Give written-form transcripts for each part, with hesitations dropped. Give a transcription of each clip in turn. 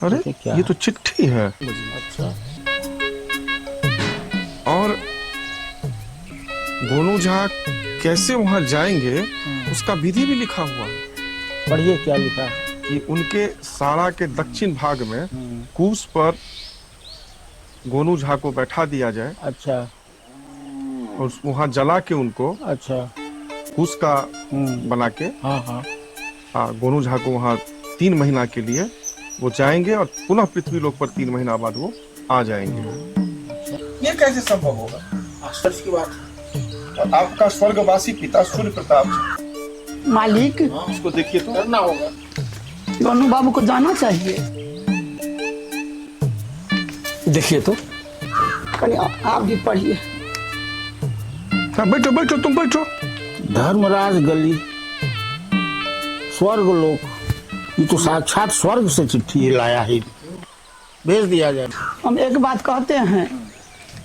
अरे क्या ये तो चिट्ठी है। अच्छा। और गोनू झा कैसे वहां जाएंगे उसका विधि भी लिखा हुआ है पढ़िए क्या लिखा है। कि उनके साड़ा के दक्षिण भाग में कूस पर गोनू झा को बैठा दिया जाए अच्छा और वहां जला के उनको अच्छा। कूस का बना के हाँ हाँ। गोनू झा को वहां 3 महीना के लिए वो जाएंगे और पुनः पृथ्वी लोक पर 3 महीना बाद वो आ जाएंगे। ये कैसे संभव होगा? आश्चर्य की बात है। और आपका स्वर्गवासी पिता सूर्य प्रताप मालिक इसको देखिए तो करना होगा। गोनू बाबू को जाना चाहिए। देखिए तो कहीं आप भी पढ़िए। बैठो बैठो तुम बैठो। धर्मराज गली स्वर्ग लोक, ये तो साक्षात स्वर्ग से चिट्ठी लाया है, भेज दिया जाए। हम एक बात कहते हैं,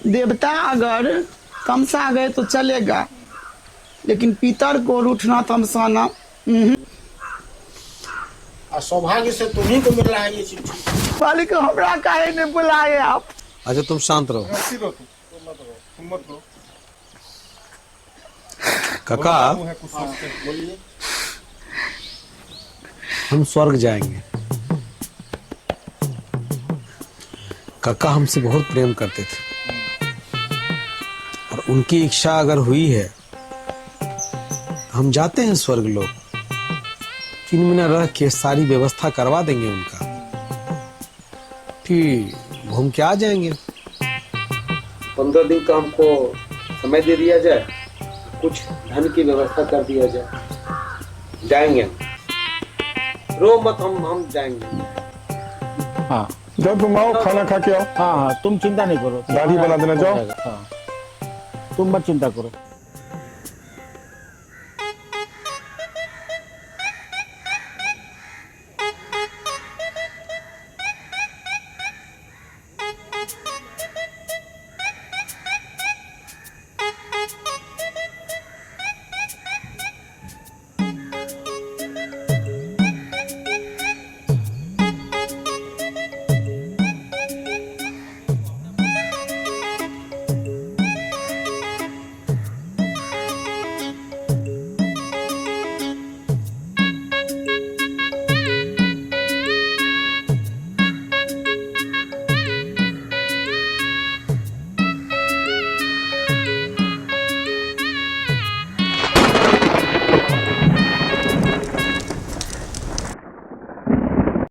देवता अगर तमसा गए तो चलेगा, लेकिन पितर को रूठना तमसाना। सौभाग्य से तुम्ही को मिल रहा है ये चिट्ठी। मालिक हमरा काहे नहीं बुलाए आप? अच्छा तुम शांत रहो। तुम मत रो। काका हम स्वर्ग जाएंगे। काका हमसे बहुत प्रेम करते थे और उनकी इच्छा अगर हुई है हम जाते हैं स्वर्ग लोग। 3 महीना रह के सारी व्यवस्था करवा देंगे उनका, फिर घूम के आ जाएंगे। 15 दिन का हमको समय दे दिया जाए, कुछ धन की व्यवस्था कर दिया जाए, जाएंगे हम। रो मत, हम जाएंगे। हाँ जब तुम आओ खाना खा के आओ। हाँ हाँ, तुम चिंता नहीं करो, दाढ़ी बना देना, जाओ। हाँ तुम मत चिंता करो।